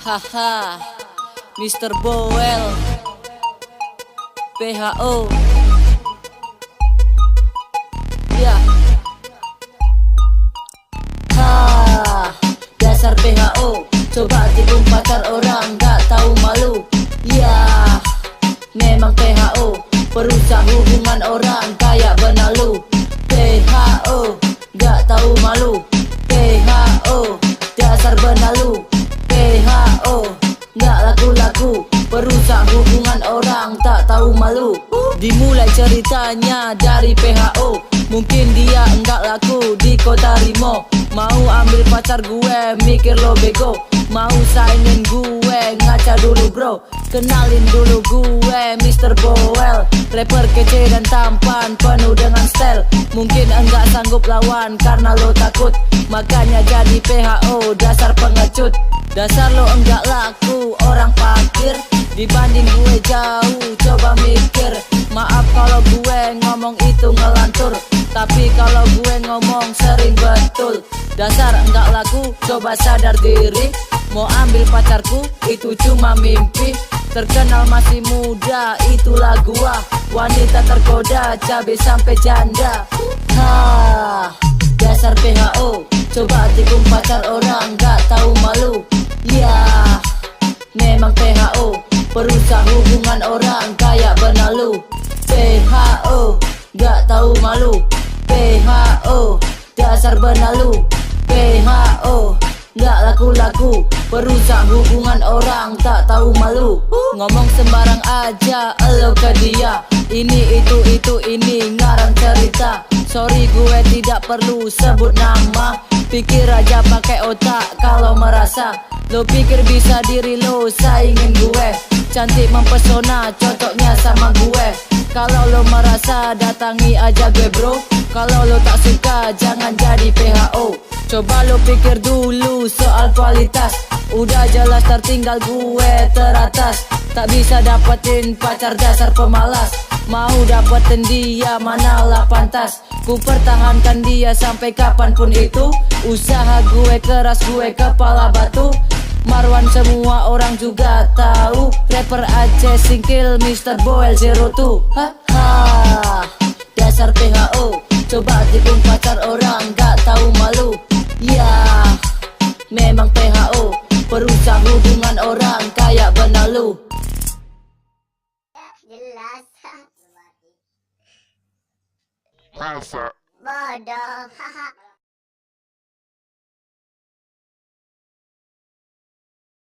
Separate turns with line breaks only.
Haha, Mr. Boel, PHO. Ya. Ha, dasar PHO, coba tikung pacar orang gak tahu malu. Ya, memang PHO, perusak hubungan orang kayak benalu. PHO, gak tahu malu. PHO, dasar benalu. PHO, gak laku-laku, perusak hubungan orang tak tahu malu. Dimulai ceritanya dari PHO, mungkin dia enggak laku di kota Rimo. Mau ambil pacar gue, mikir lo bego. Mau saingin gue, ngaca dulu bro. Kenalin dulu gue, Mr. Boel, rapper kece dan tampan, penuh dengan style. Mungkin enggak sanggup lawan karena lo takut, makanya jadi PHO, dasar pengecut. Dasar lo enggak laku, orang fakir. Dibanding gue jauh, coba mikir. Maaf kalau gue ngomong itu ngelantur, tapi kalau gue ngomong sering betul. Dasar enggak laku, coba sadar diri. Mau ambil pacarku, itu cuma mimpi. Terkenal masih muda, itulah gua. Wanita tergoda, cabe sampai janda. Ha, dasar PHO, coba tikung pacar orang gak tahu malu. Ya, memang PHO, perusak hubungan orang kayak benalu. PHO, gak tahu malu. PHO, dasar benalu. PHO, gak laku-laku, perusak hubungan orang tak tahu malu. Ngomong sembarang aja elo ke dia, ini itu ini ngarang cerita. Sorry gue tidak perlu sebut nama, pikir aja pakai otak kalau merasa. Lo pikir bisa diri lo saingin gue, cantik mempesona cocoknya sama gue. Kalau lo merasa datangi aja gue bro, kalau lo tak suka jangan jadi PHO. Coba lo pikir dulu soal kualitas, udah jelas tertinggal gue teratas. Tak bisa dapetin pacar dasar pemalas, mau dapetin dia manalah pantas. Ku pertahankan dia sampai kapanpun itu, usaha gue keras gue kepala batu. Marwan semua orang juga tahu, rapper Aceh singkil Mr. Boel 02. Haha, dasar PHO, coba tikung pacar orang gak tahu malu. Ya, memang PHO, perusak hubungan orang kayak benalu.
Jelas.
Masa
Bodoh. Haha.